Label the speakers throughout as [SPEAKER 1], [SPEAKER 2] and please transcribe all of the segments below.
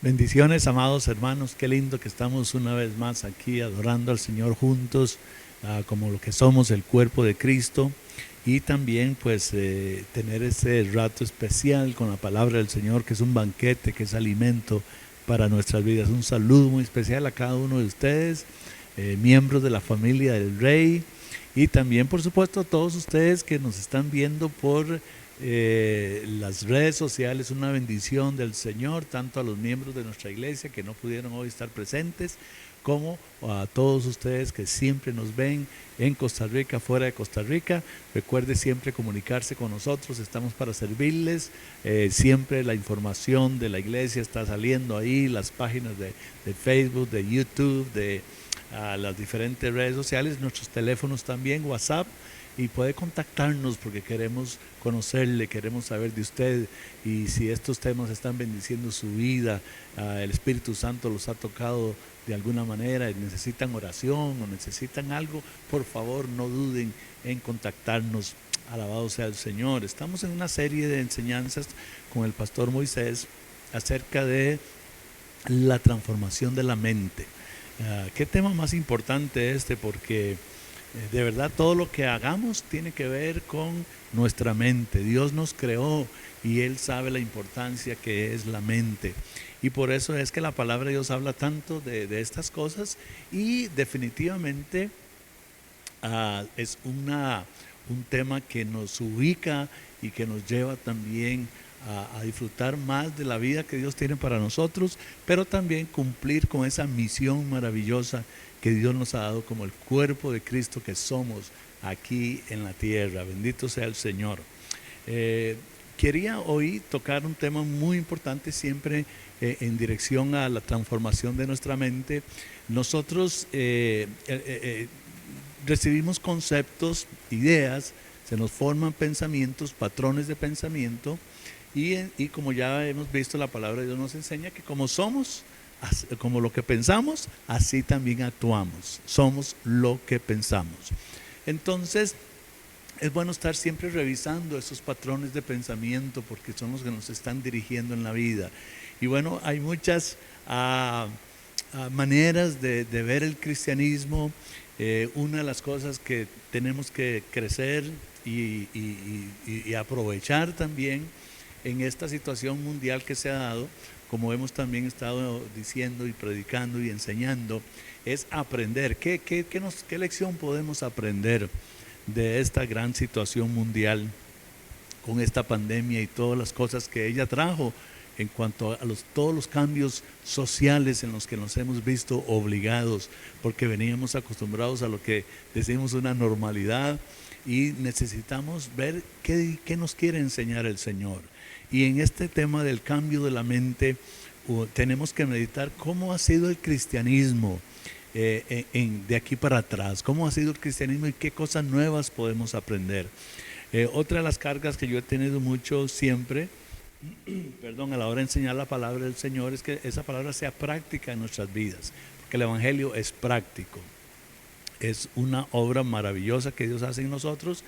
[SPEAKER 1] Bendiciones, amados hermanos, qué lindo que estamos una vez más aquí adorando al Señor juntos, como lo que somos, el cuerpo de Cristo, y también pues tener ese rato especial con la palabra del Señor, que es un banquete, que es alimento para nuestras vidas. Un saludo muy especial a cada uno de ustedes, miembros de la familia del Rey, y también por supuesto a todos ustedes que nos están viendo por las redes sociales. Una bendición del Señor, tanto a los miembros de nuestra iglesia que no pudieron hoy estar presentes, como a todos ustedes que siempre nos ven en Costa Rica, fuera de Costa Rica. Recuerde siempre comunicarse con nosotros, estamos para servirles. Siempre la información de la iglesia está saliendo ahí, las páginas de Facebook, de YouTube, de las diferentes redes sociales, nuestros teléfonos también, WhatsApp, y puede contactarnos porque queremos conocerle, queremos saber de usted, y si estos temas están bendiciendo su vida, el Espíritu Santo los ha tocado de alguna manera, y necesitan oración o necesitan algo, por favor no duden en contactarnos. Alabado sea el Señor. Estamos en una serie de enseñanzas con el pastor Moisés acerca de la transformación de la mente. ¿Qué tema más importante este? Porque de verdad todo lo que hagamos tiene que ver con nuestra mente. Dios nos creó y Él sabe la importancia que es la mente. Y por eso es que la palabra de Dios habla tanto de estas cosas, y definitivamente es un tema que nos ubica y que nos lleva también a disfrutar más de la vida que Dios tiene para nosotros, pero también cumplir con esa misión maravillosa que Dios nos ha dado como el cuerpo de Cristo que somos aquí en la tierra. Bendito sea el Señor. Quería hoy tocar un tema muy importante, siempre en dirección a la transformación de nuestra mente. Nosotros recibimos conceptos, ideas, se nos forman pensamientos, patrones de pensamiento, y como ya hemos visto, la palabra de Dios nos enseña que como somos, como lo que pensamos, así también actuamos. Somos lo que pensamos. Entonces, es bueno estar siempre revisando esos patrones de pensamiento, porque son los que nos están dirigiendo en la vida. Y bueno, hay muchas maneras de ver el cristianismo. Una de las cosas que tenemos que crecer y aprovechar también en esta situación mundial que se ha dado, como hemos también estado diciendo y predicando y enseñando, es aprender. ¿Qué lección podemos aprender de esta gran situación mundial con esta pandemia y todas las cosas que ella trajo en cuanto a todos los cambios sociales en los que nos hemos visto obligados, porque veníamos acostumbrados a lo que decimos una normalidad, y necesitamos ver qué nos quiere enseñar el Señor. Y en este tema del cambio de la mente, tenemos que meditar cómo ha sido el cristianismo de aquí para atrás, cómo ha sido el cristianismo y qué cosas nuevas podemos aprender. Otra de las cargas que yo he tenido mucho siempre, perdón, a la hora de enseñar la palabra del Señor, es que esa palabra sea práctica en nuestras vidas, porque el Evangelio es práctico. Es una obra maravillosa que Dios hace en nosotros,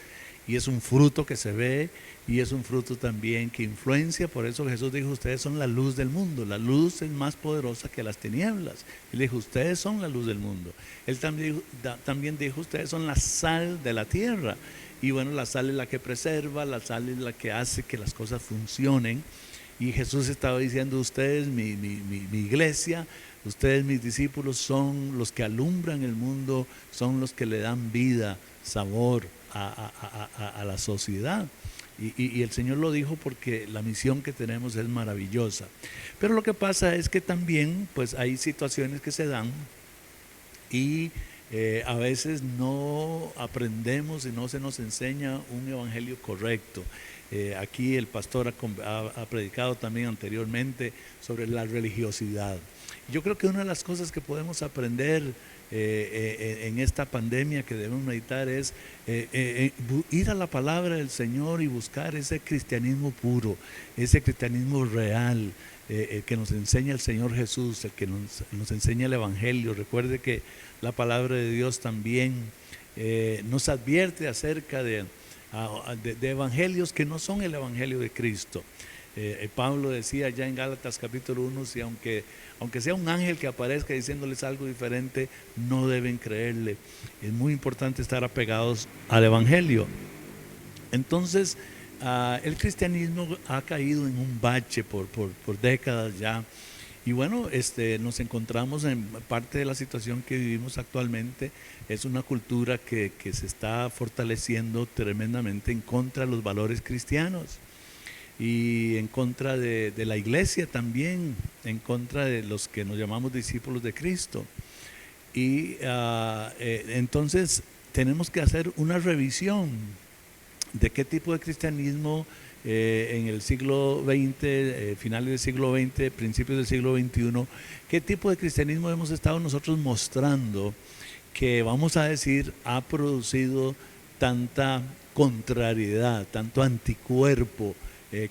[SPEAKER 1] y es un fruto que se ve, y es un fruto también que influencia. Por eso Jesús dijo: ustedes son la luz del mundo. La luz es más poderosa que las tinieblas. Él dijo: ustedes son la luz del mundo. Él también dijo: ustedes son la sal de la tierra. Y bueno, la sal es la que preserva, la sal es la que hace que las cosas funcionen. Y Jesús estaba diciendo: ustedes, mi iglesia, ustedes, mis discípulos, son los que alumbran el mundo, son los que le dan vida, sabor a la sociedad. Y el Señor lo dijo porque la misión que tenemos es maravillosa. Pero lo que pasa es que también pues hay situaciones que se dan, y a veces no aprendemos y no se nos enseña un evangelio correcto. Aquí el pastor ha predicado también anteriormente sobre la religiosidad. Yo creo que una de las cosas que podemos aprender en esta pandemia, que debemos meditar, es ir a la palabra del Señor y buscar ese cristianismo puro, ese cristianismo real, que nos enseña el Señor Jesús, el que nos enseña el Evangelio. Recuerde que la palabra de Dios también nos advierte acerca de evangelios que no son el Evangelio de Cristo. Pablo decía ya en Gálatas capítulo 1, si aunque sea un ángel que aparezca diciéndoles algo diferente, no deben creerle. Es muy importante estar apegados al Evangelio. Entonces, el cristianismo ha caído en un bache por décadas ya. Y bueno, nos encontramos en parte de la situación que vivimos actualmente. Es una cultura que se está fortaleciendo tremendamente en contra de los valores cristianos y en contra de la iglesia también, en contra de los que nos llamamos discípulos de Cristo. Y entonces tenemos que hacer una revisión de qué tipo de cristianismo en el siglo XX, finales del siglo XX, principios del siglo XXI, qué tipo de cristianismo hemos estado nosotros mostrando que, vamos a decir, ha producido tanta contrariedad, tanto anticuerpo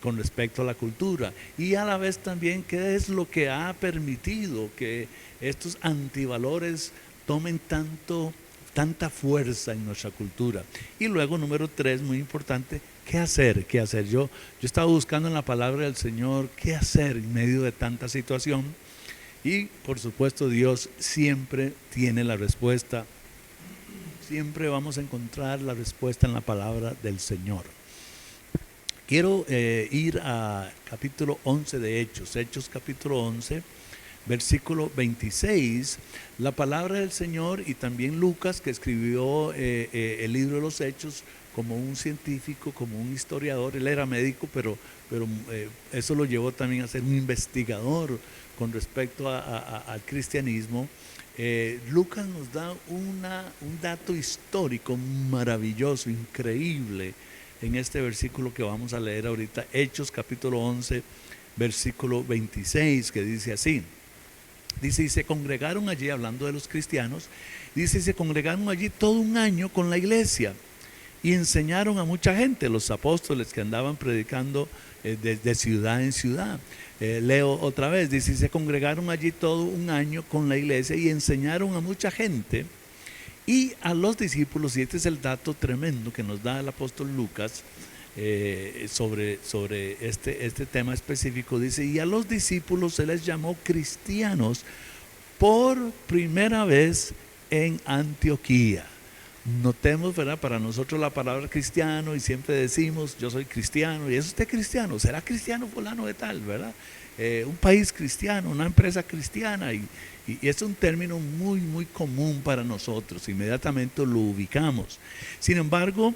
[SPEAKER 1] con respecto a la cultura, y a la vez también qué es lo que ha permitido que estos antivalores tomen tanta fuerza en nuestra cultura. Y luego, número 3, muy importante, ¿qué hacer? ¿Qué hacer? Yo estaba buscando en la palabra del Señor qué hacer en medio de tanta situación, y por supuesto Dios siempre tiene la respuesta. Siempre vamos a encontrar la respuesta en la palabra del Señor. Quiero ir a capítulo 11 de Hechos capítulo 11, versículo 26. La palabra del Señor, y también Lucas, que escribió el libro de los Hechos como un científico, como un historiador. Él era médico, pero eso lo llevó también a ser un investigador con respecto al cristianismo. Lucas nos da un dato histórico maravilloso, increíble, en este versículo que vamos a leer ahorita, Hechos capítulo 11, versículo 26, que dice así. Dice, y se congregaron allí, hablando de los cristianos, dice, y se congregaron allí todo un año con la iglesia y enseñaron a mucha gente, los apóstoles que andaban predicando de ciudad en ciudad. Leo otra vez, dice, y se congregaron allí todo un año con la iglesia y enseñaron a mucha gente y a los discípulos. Y este es el dato tremendo que nos da el apóstol Lucas sobre este tema específico. Dice, y a los discípulos se les llamó cristianos por primera vez en Antioquía. Notemos, ¿verdad? Para nosotros la palabra cristiano, y siempre decimos, yo soy cristiano, y ¿es usted cristiano? ¿Será cristiano fulano de tal, verdad? Un país cristiano, una empresa cristiana, y es un término muy, muy común para nosotros, inmediatamente lo ubicamos. Sin embargo,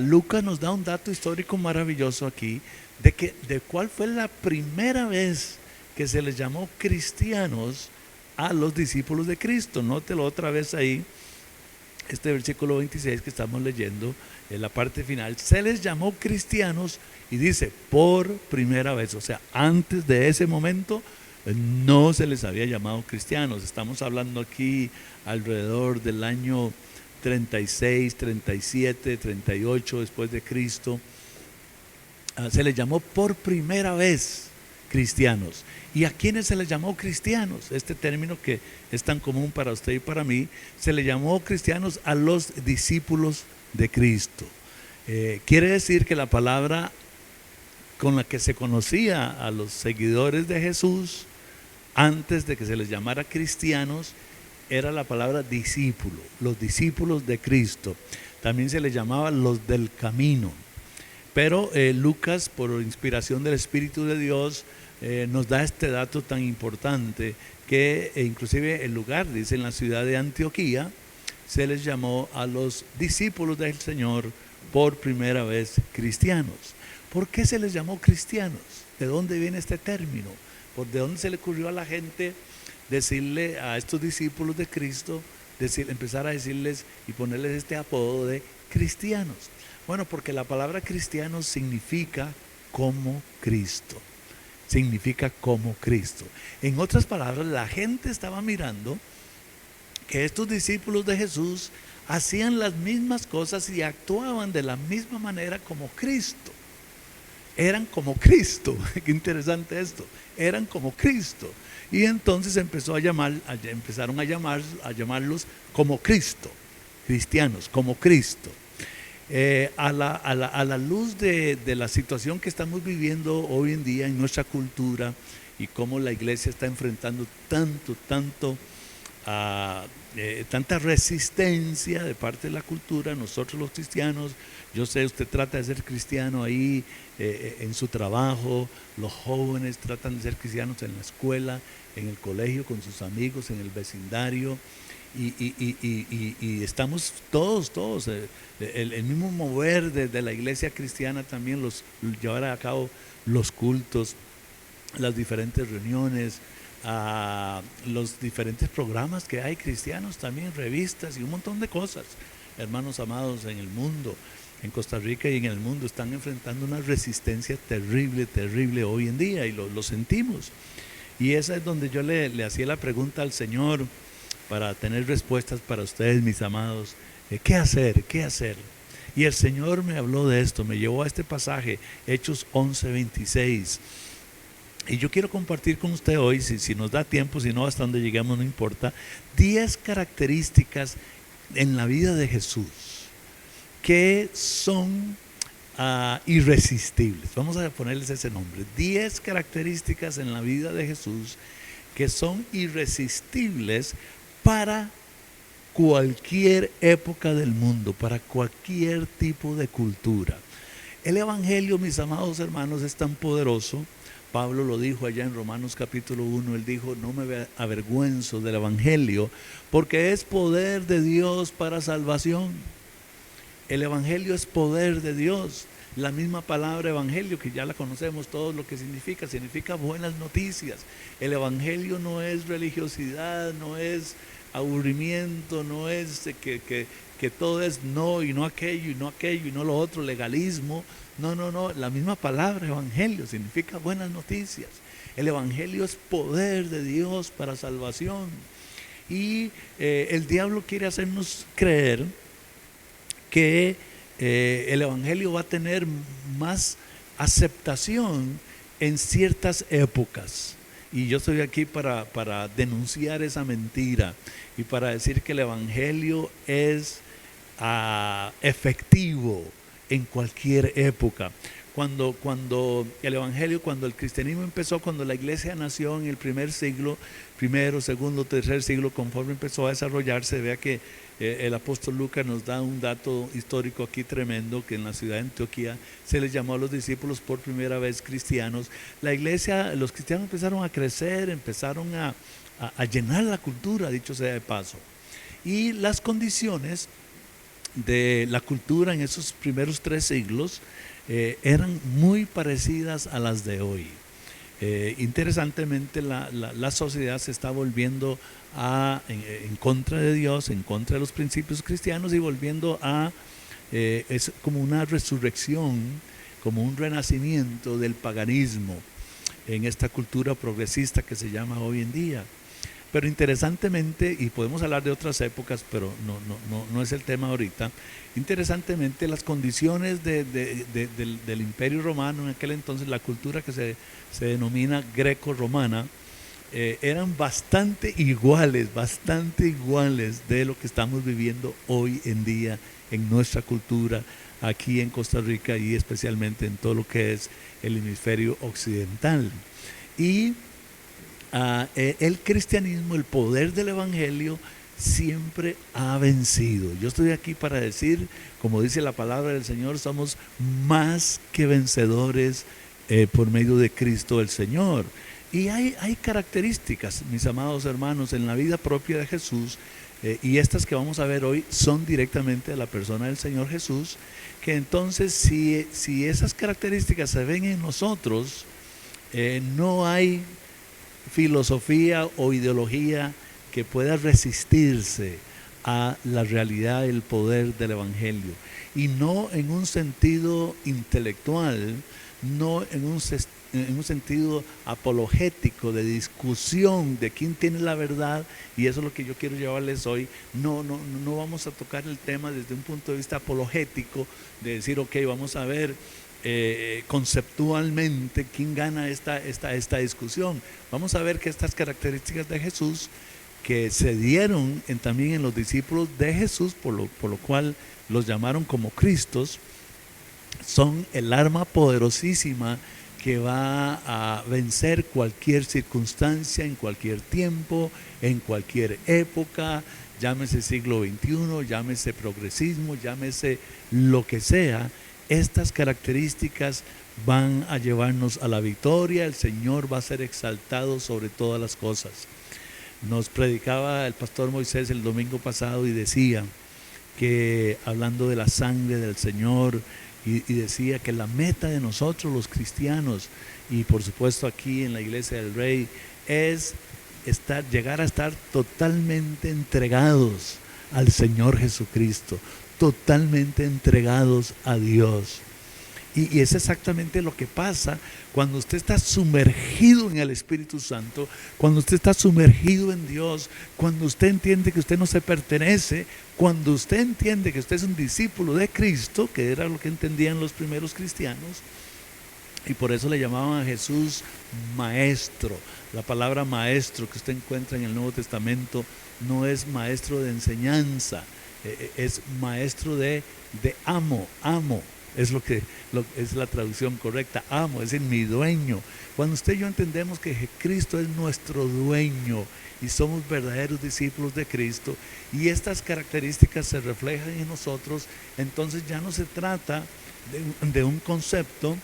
[SPEAKER 1] Lucas nos da un dato histórico maravilloso aquí, de cuál fue la primera vez que se les llamó cristianos a los discípulos de Cristo. Nótelo otra vez ahí, este versículo 26 que estamos leyendo, en la parte final, se les llamó cristianos, y dice, por primera vez. O sea, antes de ese momento no se les había llamado cristianos. Estamos hablando aquí alrededor del año 36, 37, 38 después de Cristo. Se les llamó por primera vez cristianos. ¿Y a quiénes se les llamó cristianos? Este término que es tan común para usted y para mí, se le llamó cristianos a los discípulos de Cristo. Quiere decir que la palabra con la que se conocía a los seguidores de Jesús antes de que se les llamara cristianos era la palabra discípulo, los discípulos de Cristo. También se les llamaba los del camino. Pero Lucas, por inspiración del Espíritu de Dios, nos da este dato tan importante que inclusive el lugar, dice, en la ciudad de Antioquía, se les llamó a los discípulos del Señor por primera vez cristianos. ¿Por qué se les llamó cristianos? ¿De dónde viene este término? ¿De dónde se le ocurrió a la gente decirle a estos discípulos de Cristo, empezar a decirles y ponerles este apodo de cristianos? Bueno, porque la palabra cristiano significa como Cristo. Significa como Cristo. En otras palabras, la gente estaba mirando que estos discípulos de Jesús hacían las mismas cosas y actuaban de la misma manera como Cristo. Eran como Cristo. Qué interesante esto. Eran como Cristo. Y entonces empezaron a llamarlos como Cristo. Cristianos, como Cristo. A la luz de la situación que estamos viviendo hoy en día en nuestra cultura y cómo la iglesia está enfrentando tanta resistencia de parte de la cultura, nosotros los cristianos, yo sé, usted trata de ser cristiano ahí en su trabajo, los jóvenes tratan de ser cristianos en la escuela, en el colegio, con sus amigos, en el vecindario, y estamos todos, el mismo mover de la iglesia cristiana también, llevar a cabo los cultos, las diferentes reuniones, los diferentes programas que hay cristianos también, revistas y un montón de cosas. Hermanos amados, en el mundo, en Costa Rica y en el mundo están enfrentando una resistencia terrible hoy en día y lo sentimos. Y esa es donde yo le hacía la pregunta al Señor para tener respuestas para ustedes, mis amados. ¿Qué hacer? ¿Qué hacer? Y el Señor me habló de esto, me llevó a este pasaje, Hechos 11:26. Y yo quiero compartir con usted hoy, si nos da tiempo, si no, hasta donde lleguemos, no importa, 10 características en la vida de Jesús que son irresistibles. Vamos a ponerles ese nombre. 10 características en la vida de Jesús que son irresistibles para cualquier época del mundo, para cualquier tipo de cultura. El Evangelio, mis amados hermanos, es tan poderoso. Pablo lo dijo allá en Romanos capítulo 1, él dijo: no me avergüenzo del Evangelio, porque es poder de Dios para salvación. El Evangelio es poder de Dios. La misma palabra Evangelio, que ya la conocemos todos lo que significa buenas noticias. El Evangelio no es religiosidad, no es aburrimiento, no es que todo es no y no aquello y no aquello y no lo otro, legalismo. No, la misma palabra Evangelio significa buenas noticias. El Evangelio es poder de Dios para salvación. Y el diablo quiere hacernos creer que el Evangelio va a tener más aceptación en ciertas épocas. Y yo estoy aquí para denunciar esa mentira y para decir que el Evangelio es efectivo en cualquier época. Cuando el Evangelio, cuando el cristianismo empezó, cuando la iglesia nació en el primer siglo, primero, segundo, tercer siglo, conforme empezó a desarrollarse, vea que el apóstol Lucas nos da un dato histórico aquí tremendo, que en la ciudad de Antioquía se les llamó a los discípulos por primera vez cristianos. La iglesia, los cristianos empezaron a crecer, empezaron a llenar la cultura, dicho sea de paso. Y las condiciones de la cultura en esos primeros 3 siglos eran muy parecidas a las de hoy. Interesantemente, la sociedad se está volviendo en contra de Dios, en contra de los principios cristianos y volviendo es como una resurrección, como un renacimiento del paganismo en esta cultura progresista que se llama hoy en día. Pero interesantemente, y podemos hablar de otras épocas, pero no es el tema ahorita, interesantemente las condiciones del Imperio Romano en aquel entonces, la cultura que se denomina greco-romana, eran bastante iguales de lo que estamos viviendo hoy en día en nuestra cultura aquí en Costa Rica y especialmente en todo lo que es el hemisferio occidental. Y el cristianismo, el poder del Evangelio siempre ha vencido. Yo estoy aquí para decir, como dice la palabra del Señor, somos más que vencedores por medio de Cristo el Señor. Y hay características, mis amados hermanos, en la vida propia de Jesús, y estas que vamos a ver hoy son directamente de la persona del Señor Jesús, que entonces si esas características se ven en nosotros, no hay filosofía o ideología que pueda resistirse a la realidad del poder del Evangelio, y no en un sentido intelectual, no en un sentido apologético de discusión de quién tiene la verdad, y eso es lo que yo quiero llevarles hoy. No vamos a tocar el tema desde un punto de vista apologético, de decir, ok, vamos a ver conceptualmente quién gana esta discusión. Vamos a ver que estas características de Jesús que se dieron también en los discípulos de Jesús, por lo cual los llamaron como Cristos, son el arma poderosísima que va a vencer cualquier circunstancia, en cualquier tiempo, en cualquier época, llámese siglo XXI, llámese progresismo, llámese lo que sea. Estas características van a llevarnos a la victoria. El Señor va a ser exaltado sobre todas las cosas. Nos predicaba el pastor Moisés el domingo pasado y decía que, hablando de la sangre del Señor, y decía que la meta de nosotros los cristianos, y por supuesto aquí en la Iglesia del Rey, es llegar a estar totalmente entregados al Señor Jesucristo, totalmente entregados a Dios. Y es exactamente lo que pasa cuando usted está sumergido en el Espíritu Santo, cuando usted está sumergido en Dios, cuando usted entiende que usted no se pertenece, cuando usted entiende que usted es un discípulo de Cristo, que era lo que entendían los primeros cristianos, y por eso le llamaban a Jesús maestro. La palabra maestro que usted encuentra en el Nuevo Testamento no es maestro de enseñanza, es maestro de amo. Es es la traducción correcta. Amo, es decir, mi dueño. Cuando usted y yo entendemos que Cristo es nuestro dueño y somos verdaderos discípulos de Cristo, y estas características se reflejan en nosotros, entonces ya no se trata de un concepto,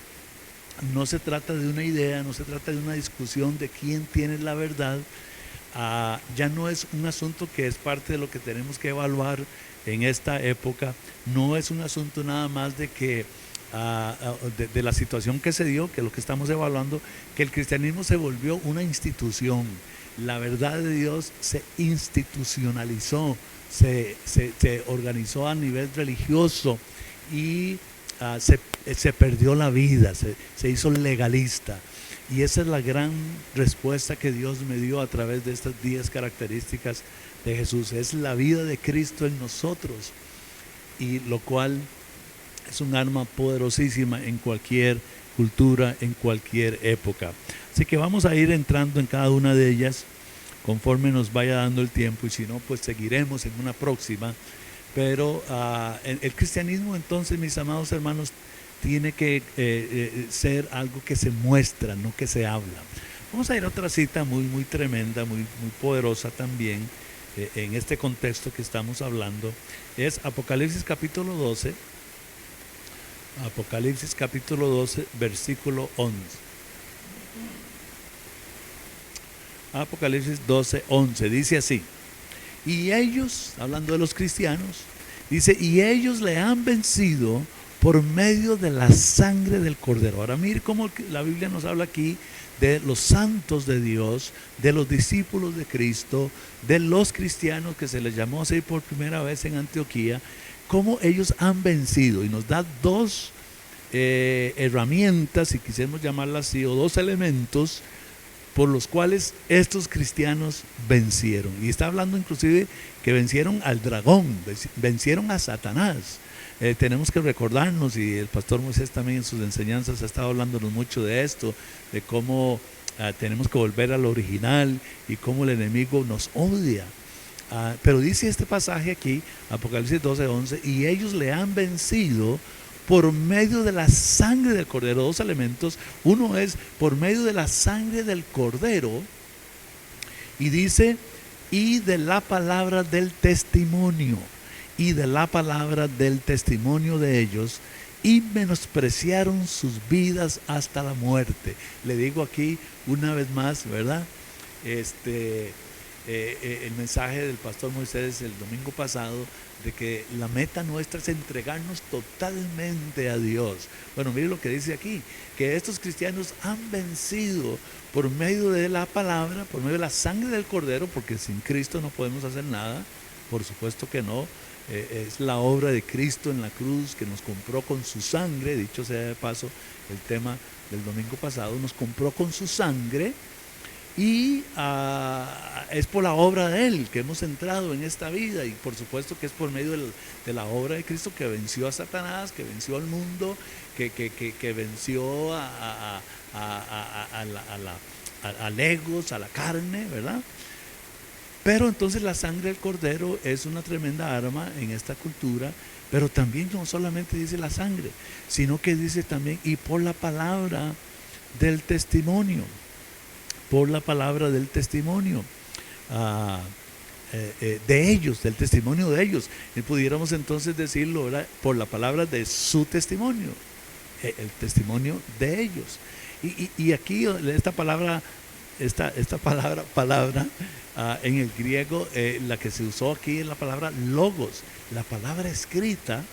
[SPEAKER 1] no se trata de una idea, no se trata de una discusión de quién tiene la verdad. Ya no es un asunto que es parte de lo que tenemos que evaluar en esta época. No es un asunto nada más de que de la situación que se dio, que es lo que estamos evaluando, que el cristianismo se volvió una institución. La verdad de Dios se institucionalizó, se organizó a nivel religioso y se perdió la vida, se hizo legalista. Y esa es la gran respuesta que Dios me dio a través de estas 10 características de Jesús. Es la vida de Cristo en nosotros, y lo cual es un arma poderosísima en cualquier cultura, en cualquier época. Así que vamos a ir entrando en cada una de ellas conforme nos vaya dando el tiempo, y si no, pues seguiremos en una próxima. Pero el cristianismo, entonces, mis amados hermanos, tiene que ser algo que se muestra, no que se habla. Vamos a ir a otra cita muy tremenda, muy poderosa también, en este contexto que estamos hablando. Es Apocalipsis capítulo 12. Apocalipsis capítulo 12, versículo 11. Apocalipsis 12, 11. Dice así: y ellos, hablando de los cristianos, dice, y ellos le han vencido por medio de la sangre del Cordero. Ahora mire cómo la Biblia nos habla aquí de los santos de Dios, de los discípulos de Cristo, de los cristianos que se les llamó así por primera vez en Antioquía, cómo ellos han vencido, y nos da dos herramientas, si quisiéramos llamarlas así, o dos elementos por los cuales estos cristianos vencieron. Y está hablando inclusive que vencieron al dragón, vencieron a Satanás. Tenemos que recordarnos, y el pastor Moisés también en sus enseñanzas ha estado hablándonos mucho de esto, de cómo tenemos que volver al original y cómo el enemigo nos odia. Pero dice este pasaje aquí, Apocalipsis 12, 11, y ellos le han vencido por medio de la sangre del Cordero. Dos elementos. Uno es por medio de la sangre del Cordero, y dice, y de la palabra del testimonio. Y de la palabra del testimonio de ellos, y menospreciaron sus vidas hasta la muerte. Le digo aquí una vez más, ¿verdad? El mensaje del pastor Moisés el domingo pasado, de que la meta nuestra es entregarnos totalmente a Dios. Bueno, mire lo que dice aquí, que estos cristianos han vencido por medio de la palabra, por medio de la sangre del Cordero, porque sin Cristo no podemos hacer nada, por supuesto que no. Es la obra de Cristo en la cruz que nos compró con su sangre. Dicho sea de paso, el tema del domingo pasado, nos compró con su sangre, y es por la obra de Él que hemos entrado en esta vida, y por supuesto que es por medio de la obra de Cristo, que venció a Satanás, que venció al mundo, que venció al egos, a la carne, ¿verdad? Pero entonces la sangre del cordero es una tremenda arma en esta cultura, pero también no solamente dice la sangre, sino que dice también y por la palabra del testimonio, por la palabra del testimonio de ellos, del testimonio de ellos. Y pudiéramos entonces decirlo, ¿verdad? Por la palabra de su testimonio, el testimonio de ellos. Y aquí esta palabra, palabra en el griego, la que se usó aquí es la palabra logos, la palabra escrita.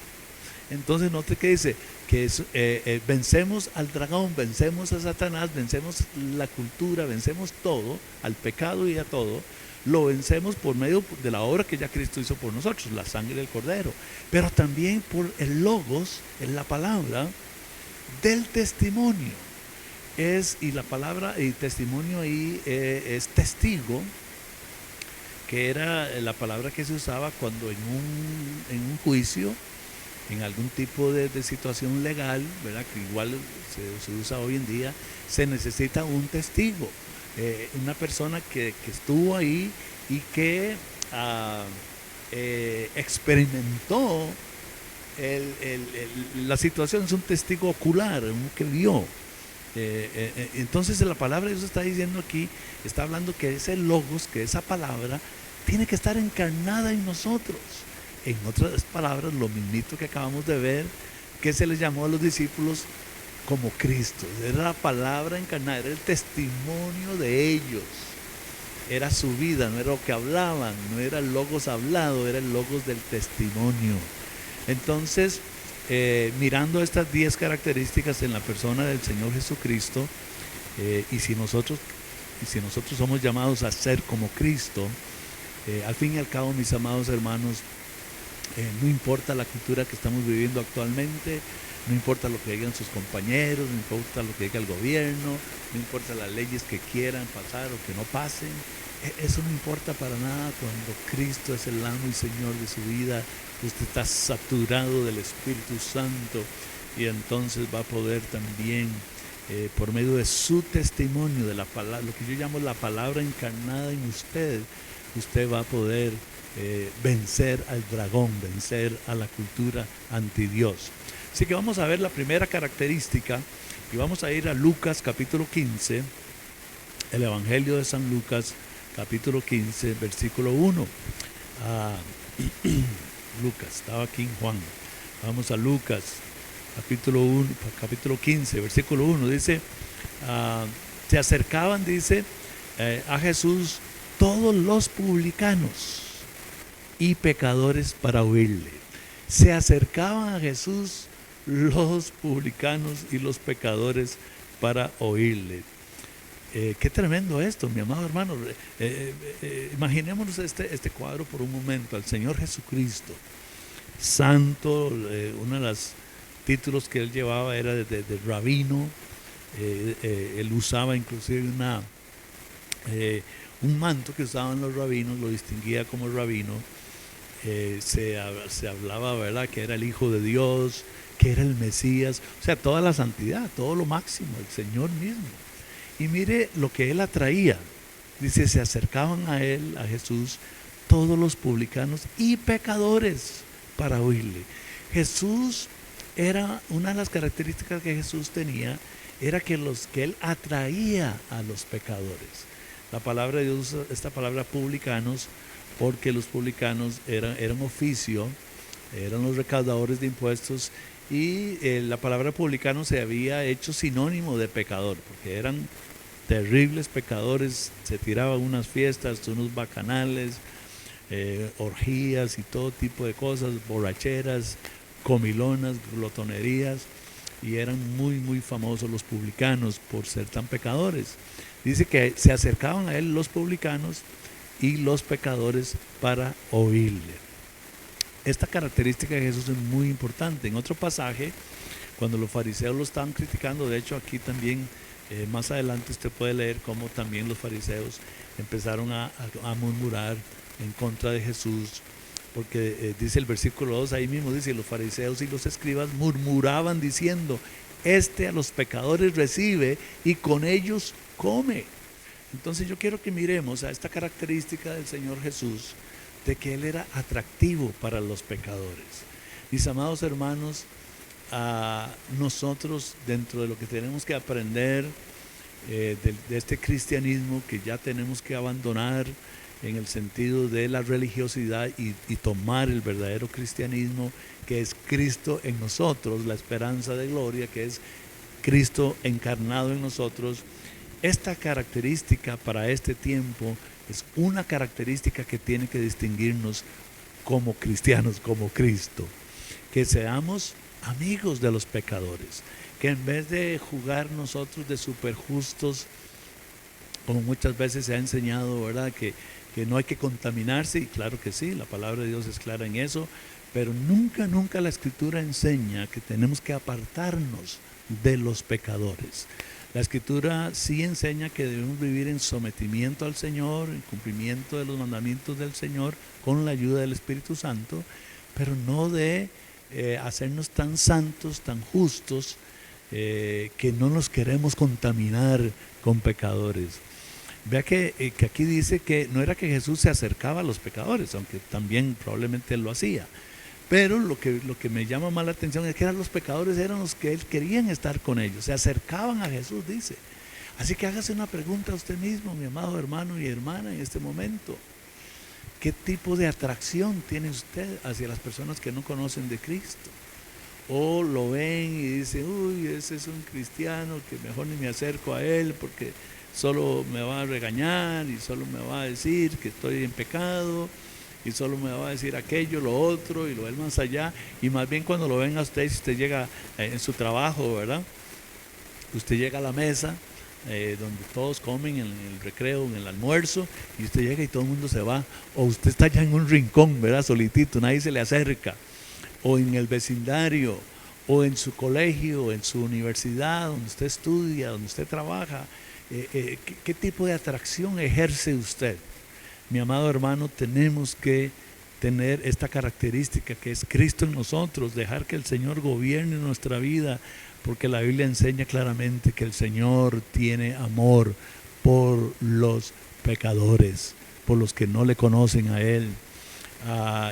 [SPEAKER 1] Entonces note que dice que vencemos al dragón, vencemos a Satanás, vencemos la cultura, vencemos todo, al pecado y a todo. Lo vencemos por medio de la obra que ya Cristo hizo por nosotros, la sangre del cordero, pero también por el logos, en la palabra del testimonio. Y la palabra y testimonio ahí es testigo, que era la palabra que se usaba cuando en un juicio, en algún tipo de situación legal, ¿verdad? Que igual se usa hoy en día, se necesita un testigo, una persona que estuvo ahí y que experimentó la situación, es un testigo ocular, un que vio. Entonces la palabra de Dios está diciendo aquí, está hablando que ese logos, que esa palabra tiene que estar encarnada en nosotros. En otras palabras, lo mismito que acabamos de ver, que se les llamó a los discípulos como Cristo. Era la palabra encarnada, era el testimonio de ellos. Era su vida, no era lo que hablaban, no era el logos hablado, era el logos del testimonio. Entonces, mirando estas 10 características en la persona del Señor Jesucristo, y si nosotros somos llamados a ser como Cristo, al fin y al cabo, mis amados hermanos, no importa la cultura que estamos viviendo actualmente, no importa lo que digan sus compañeros, no importa lo que diga el gobierno, no importa las leyes que quieran pasar o que no pasen, eso no importa para nada cuando Cristo es el amo y Señor de su vida. Usted está saturado del Espíritu Santo y entonces va a poder también, por medio de su testimonio, de la palabra, lo que yo llamo la palabra encarnada en usted, usted va a poder vencer al dragón, vencer a la cultura anti Dios. Así que vamos a ver la primera característica y vamos a ir a Lucas capítulo 15, el Evangelio de San Lucas capítulo 15, versículo 1. Lucas, estaba aquí en Juan. Vamos a Lucas capítulo 15, versículo 1. Dice, se acercaban, dice, a Jesús todos los publicanos y pecadores para oírle. Se acercaban a Jesús los publicanos y los pecadores para oírle. Qué tremendo esto, mi amado hermano. Imaginémonos este cuadro por un momento. Al Señor Jesucristo, santo, uno de los títulos que él llevaba era de rabino. Él usaba inclusive un manto que usaban los rabinos, lo distinguía como rabino. Se hablaba, ¿verdad?, que era el Hijo de Dios, que era el Mesías, o sea, toda la santidad, todo lo máximo, el Señor mismo. Y mire lo que él atraía. Dice, se acercaban a él, a Jesús, todos los publicanos y pecadores para oírle. Jesús era, una de las características que Jesús tenía, era que él atraía a los pecadores. La palabra de Dios, esta palabra publicanos, porque los publicanos eran oficio, eran los recaudadores de impuestos, y la palabra publicano se había hecho sinónimo de pecador, porque eran terribles pecadores, se tiraban unas fiestas, unos bacanales, orgías y todo tipo de cosas, borracheras, comilonas, glotonerías, y eran muy muy famosos los publicanos por ser tan pecadores. Dice que se acercaban a él los publicanos y los pecadores para oírle. Esta característica de Jesús es muy importante. En otro pasaje, cuando los fariseos lo estaban criticando, de hecho aquí también, más adelante usted puede leer cómo también los fariseos empezaron a murmurar en contra de Jesús, porque dice el versículo 2, ahí mismo dice, los fariseos y los escribas murmuraban diciendo, este a los pecadores recibe y con ellos come. Entonces yo quiero que miremos a esta característica del Señor Jesús, de que Él era atractivo para los pecadores. Mis amados hermanos, a nosotros, dentro de lo que tenemos que aprender de este cristianismo que ya tenemos que abandonar en el sentido de la religiosidad y tomar el verdadero cristianismo, que es Cristo en nosotros, la esperanza de gloria, que es Cristo encarnado en nosotros. Esta característica para este tiempo es una característica que tiene que distinguirnos como cristianos, como Cristo. Que seamos amigos de los pecadores, que en vez de jugar nosotros de super justos, como muchas veces se ha enseñado, ¿verdad? Que no hay que contaminarse, y claro que sí, la palabra de Dios es clara en eso, pero nunca la Escritura enseña que tenemos que apartarnos de los pecadores. La Escritura sí enseña que debemos vivir en sometimiento al Señor, en cumplimiento de los mandamientos del Señor, con la ayuda del Espíritu Santo, pero no de hacernos tan santos, tan justos, que no nos queremos contaminar con pecadores. Vea que aquí dice que no era que Jesús se acercaba a los pecadores, aunque también probablemente él lo hacía, pero lo que me llama más la atención es que los pecadores eran los que él querían estar con ellos, se acercaban a Jesús, dice. Así que hágase una pregunta a usted mismo, mi amado hermano y hermana, en este momento. ¿Qué tipo de atracción tiene usted hacia las personas que no conocen de Cristo? O lo ven y dicen, uy, ese es un cristiano que mejor ni me acerco a él porque solo me va a regañar y solo me va a decir que estoy en pecado y solo me va a decir aquello, lo otro y lo ven más allá. Y más bien cuando lo ven a usted, si usted llega en su trabajo, ¿verdad? Usted llega a la mesa donde todos comen en el recreo, en el almuerzo, y usted llega y todo el mundo se va, o usted está allá en un rincón, ¿verdad? Solitito, nadie se le acerca, o en el vecindario, o en su colegio, en su universidad, donde usted estudia, donde usted trabaja. ¿Qué tipo de atracción ejerce usted? Mi amado hermano, tenemos que tener esta característica que es Cristo en nosotros, dejar que el Señor gobierne nuestra vida, porque la Biblia enseña claramente que el Señor tiene amor por los pecadores, por los que no le conocen a Él,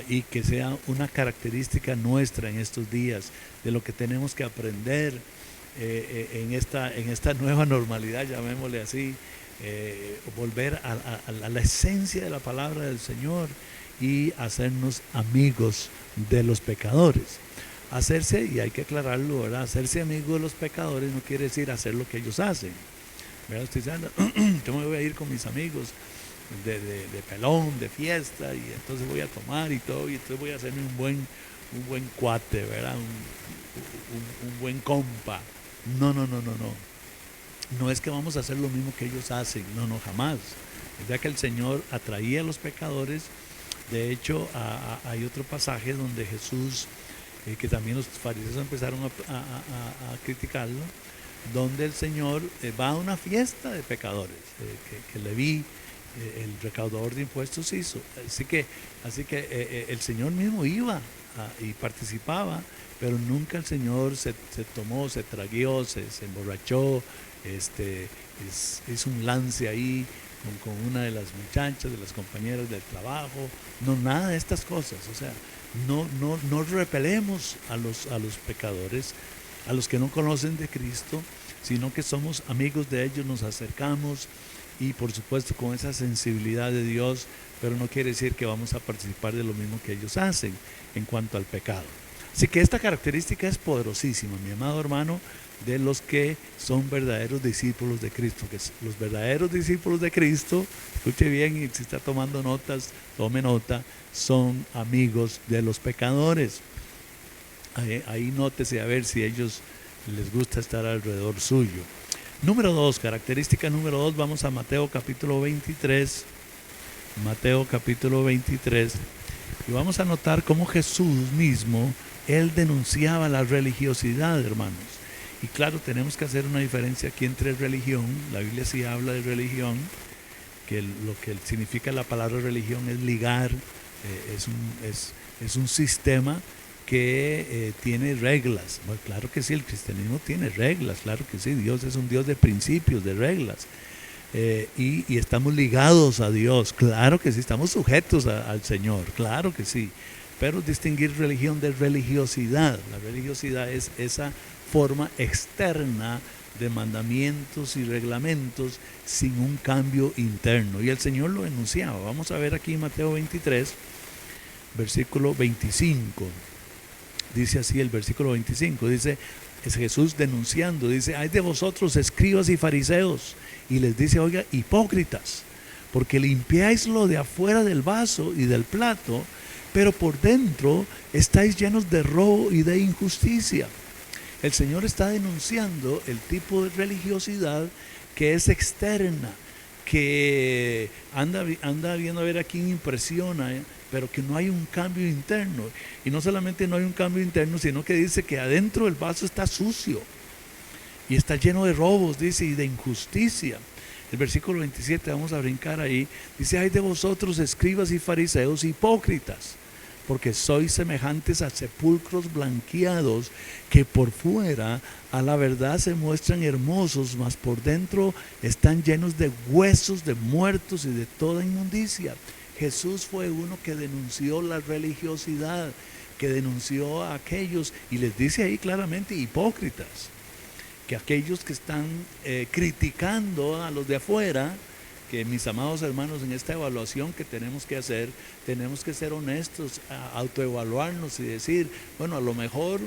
[SPEAKER 1] y que sea una característica nuestra en estos días, de lo que tenemos que aprender en esta nueva normalidad, llamémosle así, volver a la esencia de la palabra del Señor y hacernos amigos de los pecadores. Hacerse, y hay que aclararlo, ¿verdad? Hacerse amigo de los pecadores no quiere decir hacer lo que ellos hacen, ¿verdad? Usted dice, yo me voy a ir con mis amigos de pelón, de fiesta, y entonces voy a tomar y todo, y entonces voy a hacerme un buen cuate, ¿verdad? Un buen compa. No. No es que vamos a hacer lo mismo que ellos hacen, no, jamás. Es verdad que el Señor atraía a los pecadores. De hecho, hay otro pasaje donde Jesús, que también los fariseos empezaron a criticarlo, donde el Señor va a una fiesta de pecadores, que Leví, el recaudador de impuestos, hizo. Así que el Señor mismo iba y participaba, pero nunca el Señor se tomó, se tragueó, se emborrachó, hizo un lance ahí con una de las muchachas, de las compañeras del trabajo. No, nada de estas cosas. O sea, no repelemos a los pecadores, a los que no conocen de Cristo, sino que somos amigos de ellos, nos acercamos, y por supuesto con esa sensibilidad de Dios, pero no quiere decir que vamos a participar de lo mismo que ellos hacen en cuanto al pecado. Así que esta característica es poderosísima, mi amado hermano, de los que son verdaderos discípulos de Cristo. Que los verdaderos discípulos de Cristo, escuche bien, y si está tomando notas, tome nota, son amigos de los pecadores. Ahí nótese a ver si a ellos les gusta estar alrededor suyo. Número 2, característica número 2, vamos a Mateo capítulo 23. Mateo capítulo 23. Y vamos a notar cómo Jesús mismo, Él denunciaba la religiosidad, hermanos. Y claro, tenemos que hacer una diferencia aquí entre religión. La Biblia sí habla de religión, que lo que significa la palabra religión es ligar, es un sistema que tiene reglas. Bueno, claro que sí, el cristianismo tiene reglas, claro que sí, Dios es un Dios de principios, de reglas. y estamos ligados a Dios. Claro que sí, estamos sujetos al Señor, claro que sí. Pero distinguir religión de religiosidad. La religiosidad es esa forma externa de mandamientos y reglamentos sin un cambio interno. Y el Señor lo enunciaba. Vamos a ver aquí en Mateo 23, versículo 25. Dice así el versículo 25, dice, es Jesús denunciando, dice, ay de vosotros escribas y fariseos, y les dice, oiga, hipócritas, porque limpiáis lo de afuera del vaso y del plato, pero por dentro estáis llenos de robo y de injusticia. El Señor está denunciando el tipo de religiosidad que es externa, que anda viendo a ver a quién impresiona, pero que no hay un cambio interno. Y no solamente no hay un cambio interno, sino que dice que adentro el vaso está sucio y está lleno de robos, dice, y de injusticia. El versículo 27, vamos a brincar ahí, dice, ay de vosotros escribas y fariseos hipócritas, porque sois semejantes a sepulcros blanqueados, que por fuera a la verdad se muestran hermosos, mas por dentro están llenos de huesos de muertos y de toda inmundicia. Jesús fue uno que denunció la religiosidad, que denunció a aquellos, y les dice ahí claramente, hipócritas, que aquellos que están criticando a los de afuera, que mis amados hermanos, en esta evaluación que tenemos que hacer, tenemos que ser honestos, autoevaluarnos y decir, bueno, a lo mejor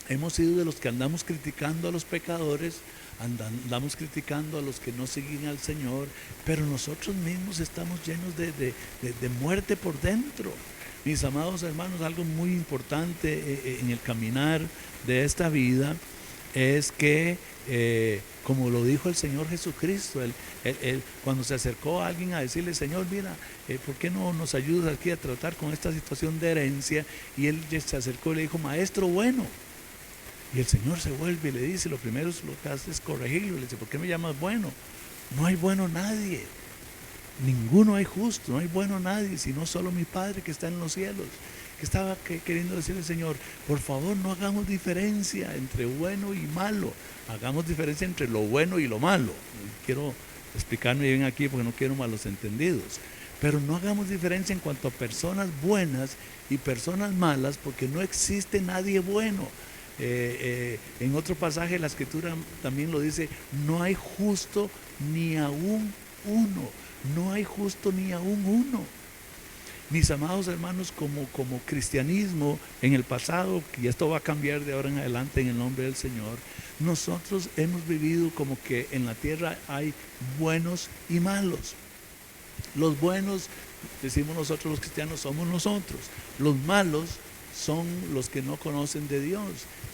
[SPEAKER 1] hemos sido de los que andamos criticando a los pecadores, andamos criticando a los que no siguen al Señor, pero nosotros mismos estamos llenos de muerte por dentro. Mis amados hermanos, algo muy importante en el caminar de esta vida es que, como lo dijo el Señor Jesucristo, él, cuando se acercó a alguien a decirle, Señor, mira, ¿por qué no nos ayudas aquí a tratar con esta situación de herencia? Y él se acercó y le dijo, maestro bueno. Y el Señor se vuelve y le dice, lo primero lo que hace es corregirlo. Le dice, ¿por qué me llamas bueno? No hay bueno nadie, ninguno hay justo, no hay bueno nadie, sino solo mi Padre que está en los cielos. Que estaba queriendo decirle el Señor, por favor no hagamos diferencia entre bueno y malo, hagamos diferencia entre lo bueno y lo malo. Quiero explicarme bien aquí porque no quiero malos entendidos, pero no hagamos diferencia en cuanto a personas buenas y personas malas, porque no existe nadie bueno. En otro pasaje la Escritura también lo dice, no hay justo ni aún uno, no hay justo ni aún uno. Mis amados hermanos, como cristianismo en el pasado, y esto va a cambiar de ahora en adelante en el nombre del Señor, nosotros hemos vivido como que en la tierra hay buenos y malos. Los buenos, decimos nosotros los cristianos, somos nosotros. Los malos son los que no conocen de Dios.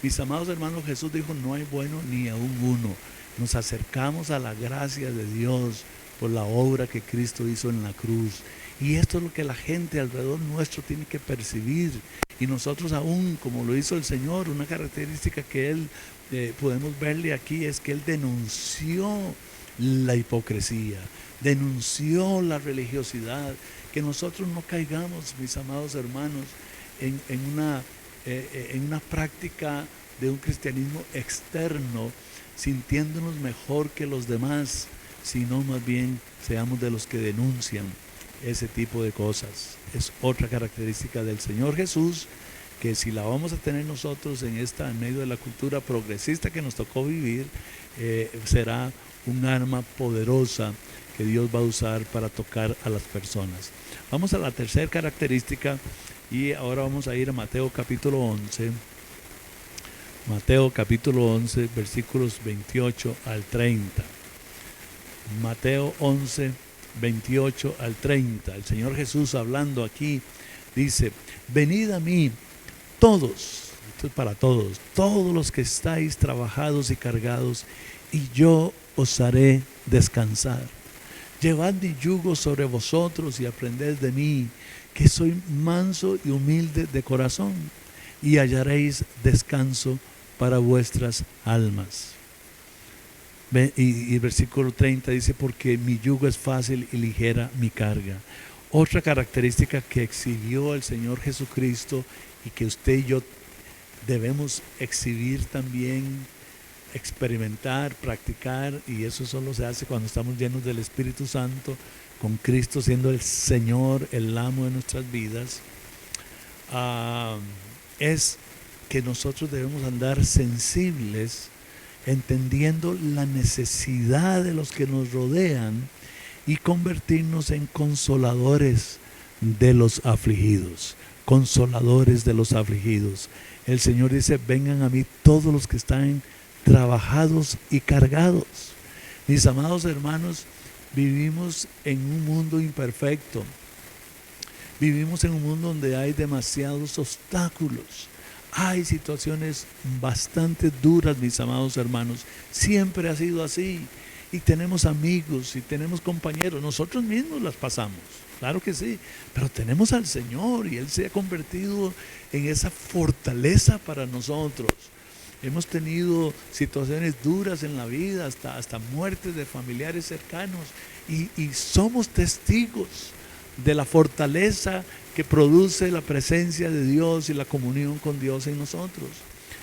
[SPEAKER 1] Mis amados hermanos, Jesús dijo, no hay bueno ni aún uno. Nos acercamos a la gracia de Dios por la obra que Cristo hizo en la cruz. Y esto es lo que la gente alrededor nuestro tiene que percibir. Y nosotros aún, como lo hizo el Señor, una característica que Él podemos verle aquí es que Él denunció la hipocresía, denunció la religiosidad, que nosotros no caigamos, mis amados hermanos, en una práctica de un cristianismo externo, sintiéndonos mejor que los demás, sino más bien seamos de los que denuncian ese tipo de cosas. Es otra característica del Señor Jesús, que si la vamos a tener nosotros en medio de la cultura progresista que nos tocó vivir, será un arma poderosa que Dios va a usar para tocar a las personas. Vamos a la tercera característica, y ahora vamos a ir a Mateo capítulo 11. Mateo capítulo 11, versículos 28 al 30. Mateo 11, 28 al 30. El Señor Jesús hablando aquí dice, venid a mí todos, esto es para todos, todos los que estáis trabajados y cargados, y yo os haré descansar. Llevad mi yugo sobre vosotros y aprended de mí, que soy manso y humilde de corazón, y hallaréis descanso para vuestras almas. Y el versículo 30 dice, porque mi yugo es fácil y ligera mi carga. Otra característica que exhibió el Señor Jesucristo y que usted y yo debemos exhibir también experimentar, practicar, y eso solo se hace cuando estamos llenos del Espíritu Santo, con Cristo siendo el Señor, el amo de nuestras vidas, es que nosotros debemos andar sensibles, entendiendo la necesidad de los que nos rodean y convertirnos en consoladores de los afligidos, consoladores de los afligidos. El Señor dice: vengan a mí todos los que están trabajados y cargados. Mis amados hermanos, vivimos en un mundo imperfecto. Vivimos en un mundo donde hay demasiados obstáculos. Hay situaciones bastante duras, mis amados hermanos. Siempre ha sido así. Y tenemos amigos y tenemos compañeros. Nosotros mismos las pasamos, claro que sí. Pero tenemos al Señor y Él se ha convertido en esa fortaleza para nosotros. Hemos tenido situaciones duras en la vida, hasta muertes de familiares cercanos. Y somos testigos de la fortaleza que produce la presencia de Dios y la comunión con Dios en nosotros.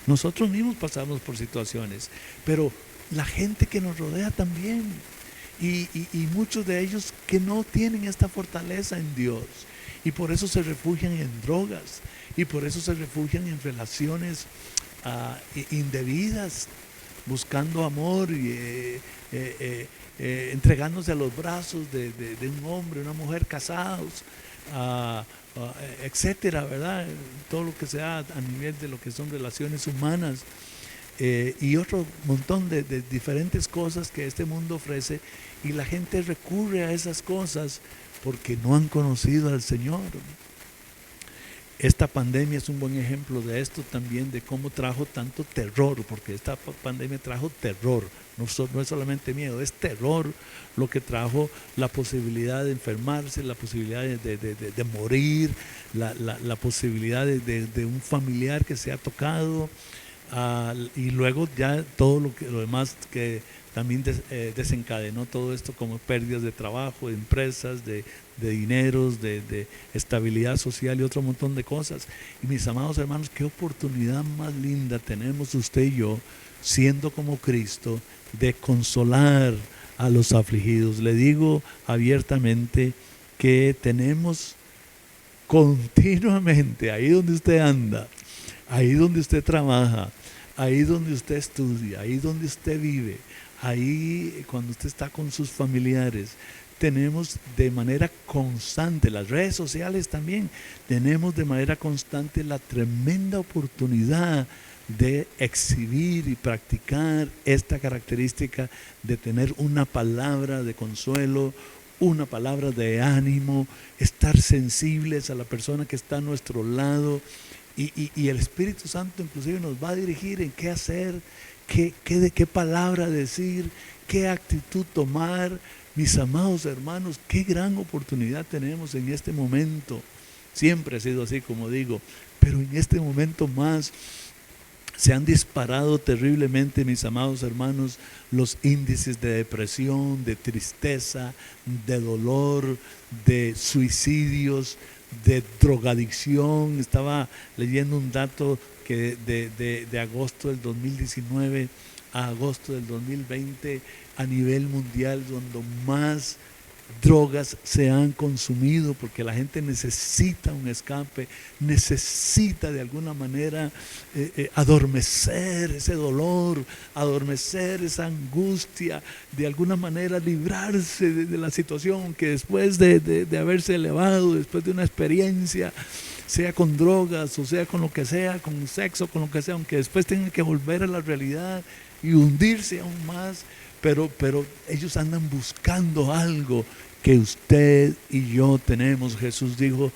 [SPEAKER 1] Nosotros mismos pasamos por situaciones, pero la gente que nos rodea también, y muchos de ellos que no tienen esta fortaleza en Dios, y por eso se refugian en drogas, y por eso se refugian en relaciones indebidas, buscando amor y entregándose a los brazos de un hombre, una mujer casados, etcétera, ¿verdad? Todo lo que sea a nivel de lo que son relaciones humanas, y otro montón de diferentes cosas que este mundo ofrece, y la gente recurre a esas cosas porque no han conocido al Señor. Esta pandemia es un buen ejemplo de esto también, de cómo trajo tanto terror, porque esta pandemia trajo terror, no es solamente miedo, es terror lo que trajo, la posibilidad de enfermarse, la posibilidad de morir, la posibilidad de un familiar que se ha tocado, y luego ya todo lo demás que también desencadenó todo esto, como pérdidas de trabajo, de empresas, de dineros, de estabilidad social y otro montón de cosas. Y mis amados hermanos, qué oportunidad más linda tenemos usted y yo, siendo como Cristo, de consolar a los afligidos. Le digo abiertamente que tenemos continuamente, ahí donde usted anda, ahí donde usted trabaja, ahí donde usted estudia, ahí donde usted vive, ahí cuando usted está con sus familiares, tenemos de manera constante, las redes sociales también, tenemos de manera constante la tremenda oportunidad de exhibir y practicar esta característica de tener una palabra de consuelo, una palabra de ánimo, estar sensibles a la persona que está a nuestro lado, y el Espíritu Santo inclusive nos va a dirigir en qué hacer, qué palabra decir, qué actitud tomar. Mis amados hermanos, qué gran oportunidad tenemos en este momento. Siempre ha sido así, como digo, pero en este momento más se han disparado terriblemente, mis amados hermanos, los índices de depresión, de tristeza, de dolor, de suicidios, de drogadicción. Estaba leyendo un dato que de agosto del 2019 a agosto del 2020, a nivel mundial, donde más drogas se han consumido, porque la gente necesita un escape, necesita de alguna manera adormecer ese dolor, adormecer esa angustia, de alguna manera librarse de la situación, que después de haberse elevado, después de una experiencia, sea con drogas o sea con lo que sea, con sexo, con lo que sea, aunque después tengan que volver a la realidad y hundirse aún más, pero ellos andan buscando algo que usted y yo tenemos. Jesús dijo: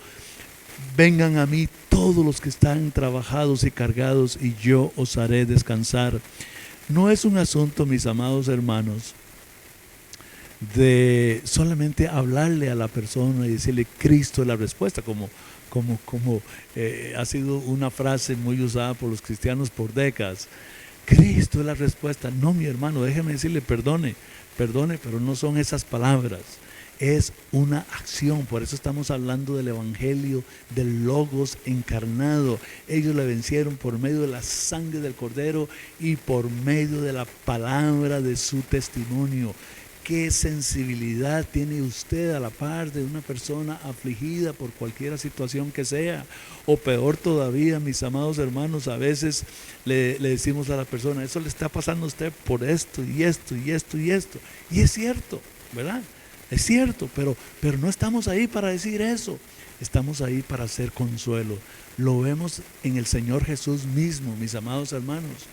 [SPEAKER 1] vengan a mí todos los que están trabajados y cargados, y yo os haré descansar. No es un asunto, mis amados hermanos, de solamente hablarle a la persona y decirle Cristo es la respuesta, como ha sido una frase muy usada por los cristianos por décadas. Cristo es la respuesta. No, mi hermano, déjeme decirle, perdone, pero no son esas palabras. es una acción. Por eso estamos hablando del Evangelio, del Logos encarnado. Ellos le vencieron por medio de la sangre del Cordero y por medio de la palabra de su testimonio. ¿Qué sensibilidad tiene usted a la par de una persona afligida por cualquier situación que sea? O peor todavía, mis amados hermanos, a veces le decimos a la persona, eso le está pasando a usted por esto y esto y esto y esto. Y es cierto, ¿verdad? Es cierto, pero no estamos ahí para decir eso. Estamos ahí para hacer consuelo. Lo vemos en el Señor Jesús mismo, mis amados hermanos.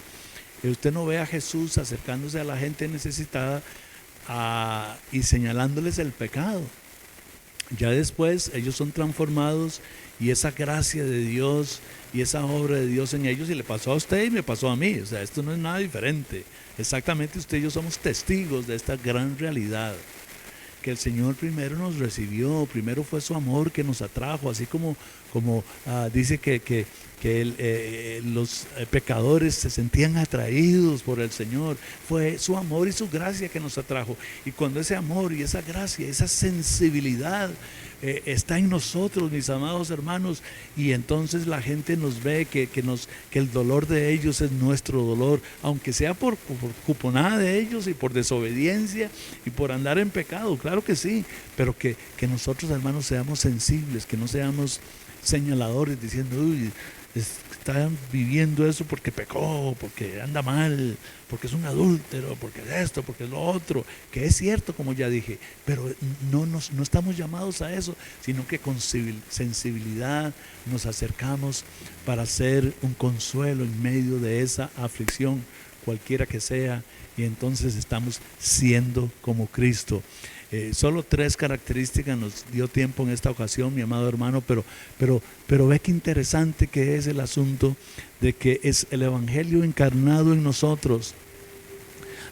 [SPEAKER 1] Usted no ve a Jesús acercándose a la gente necesitada y señalándoles el pecado. Ya después ellos son transformados y esa gracia de Dios y esa obra de Dios en ellos, y le pasó a usted y me pasó a mí. O sea, esto no es nada diferente. Exactamente, usted y yo somos testigos de esta gran realidad. Que el Señor primero nos recibió, primero fue su amor que nos atrajo, así como dice que los pecadores se sentían atraídos por el Señor. Fue su amor y su gracia que nos atrajo. Y cuando ese amor y esa gracia, esa sensibilidad está en nosotros, mis amados hermanos, y entonces la gente nos ve que el dolor de ellos es nuestro dolor, aunque sea por cuponada de ellos y por desobediencia y por andar en pecado, claro que sí, pero que nosotros, hermanos, seamos sensibles, que no seamos señaladores diciendo, uy, están viviendo eso porque pecó, porque anda mal, porque es un adúltero, porque es esto, porque es lo otro, que es cierto, como ya dije, pero no estamos llamados a eso, sino que con sensibilidad nos acercamos para hacer un consuelo en medio de esa aflicción, cualquiera que sea, y entonces estamos siendo como Cristo. Solo 3 características nos dio tiempo en esta ocasión, mi amado hermano, pero ve qué interesante que es el asunto de que es el Evangelio encarnado en nosotros,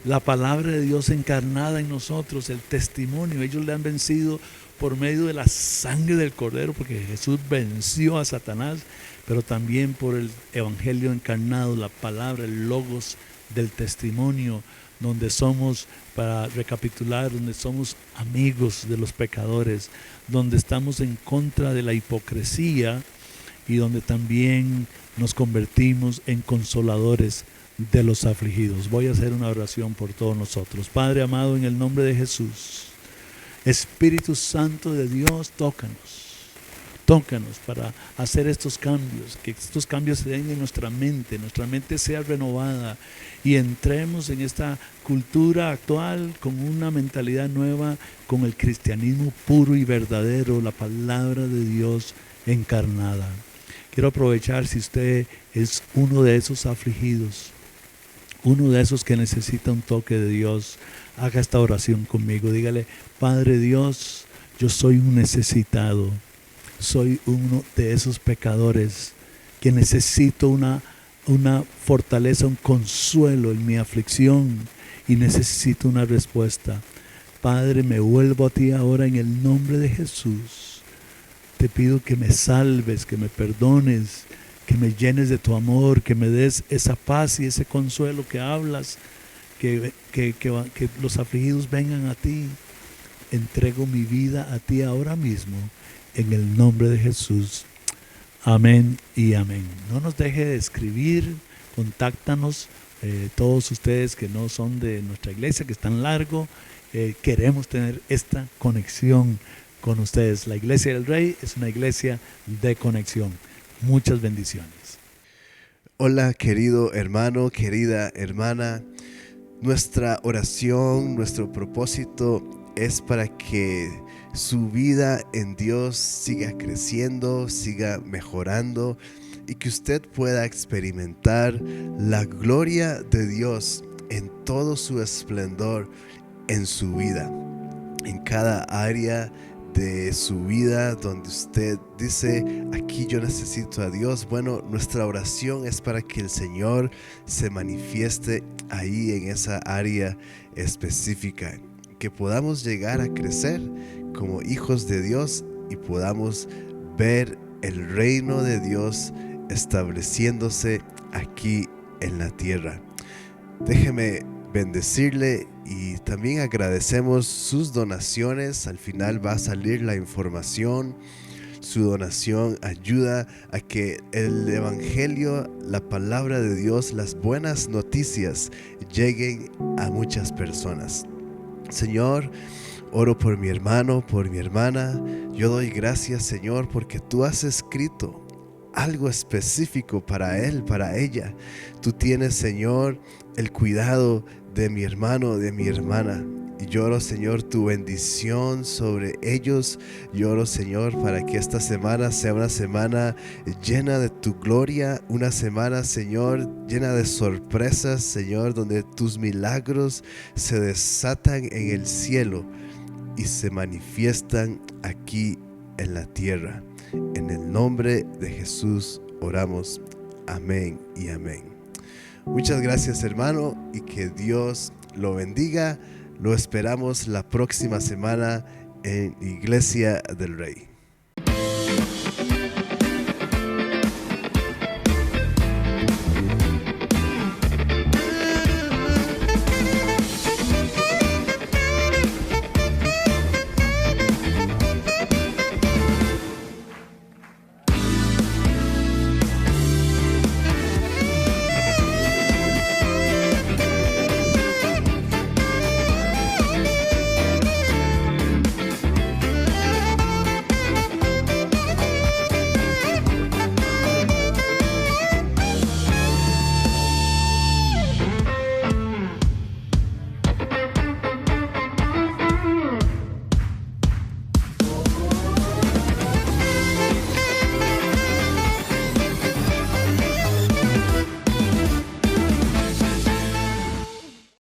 [SPEAKER 1] la palabra de Dios encarnada en nosotros, el testimonio. Ellos le han vencido por medio de la sangre del Cordero, porque Jesús venció a Satanás, pero también por el Evangelio encarnado, la palabra, el Logos del testimonio, donde somos, para recapitular, donde somos amigos de los pecadores, donde estamos en contra de la hipocresía y donde también nos convertimos en consoladores de los afligidos. Voy a hacer una oración por todos nosotros. Padre amado, en el nombre de Jesús, Espíritu Santo de Dios, tócanos para hacer estos cambios, que estos cambios se den en nuestra mente sea renovada y entremos en esta cultura actual con una mentalidad nueva, con el cristianismo puro y verdadero, la palabra de Dios encarnada. Quiero aprovechar, si usted es uno de esos afligidos, uno de esos que necesita un toque de Dios, haga esta oración conmigo. Dígale: Padre Dios, yo soy un necesitado. Soy uno de esos pecadores que necesito una fortaleza, un consuelo en mi aflicción y necesito una respuesta. Padre, me vuelvo a ti ahora en el nombre de Jesús. Te pido que me salves, que me perdones, que me llenes de tu amor, que me des esa paz y ese consuelo que hablas, que los afligidos vengan a ti. Entrego mi vida a ti ahora mismo, en el nombre de Jesús. Amén y amén. No nos deje de escribir, contáctanos, todos ustedes que no son de nuestra iglesia, que están largo, queremos tener esta conexión con ustedes. La Iglesia del Rey es una iglesia de conexión. Muchas bendiciones.
[SPEAKER 2] Hola, querido hermano, querida hermana. Nuestra oración, nuestro propósito es para que su vida en Dios siga creciendo, siga mejorando y que usted pueda experimentar la gloria de Dios en todo su esplendor en su vida, en cada área de su vida donde usted dice: aquí yo necesito a Dios. Bueno, nuestra oración es para que el Señor se manifieste ahí en esa área específica, que podamos llegar a crecer como hijos de Dios y podamos ver el reino de Dios estableciéndose aquí en la tierra. Déjeme bendecirle y también agradecemos sus donaciones. Al final va a salir la información. Su donación ayuda a que el evangelio, la palabra de Dios, las buenas noticias lleguen a muchas personas. Señor, oro por mi hermano, por mi hermana. Yo doy gracias, Señor, porque tú has escrito algo específico para él, para ella. Tú tienes, Señor, el cuidado de mi hermano, de mi hermana. Y yo oro, Señor, tu bendición sobre ellos. Yo oro, Señor, para que esta semana sea una semana llena de tu gloria. Una semana, Señor, llena de sorpresas, Señor, donde tus milagros se desatan en el cielo y se manifiestan aquí en la tierra. En el nombre de Jesús oramos. Amén y amén. Muchas gracias, hermano, y que Dios lo bendiga. Lo esperamos la próxima semana en Iglesia del Rey.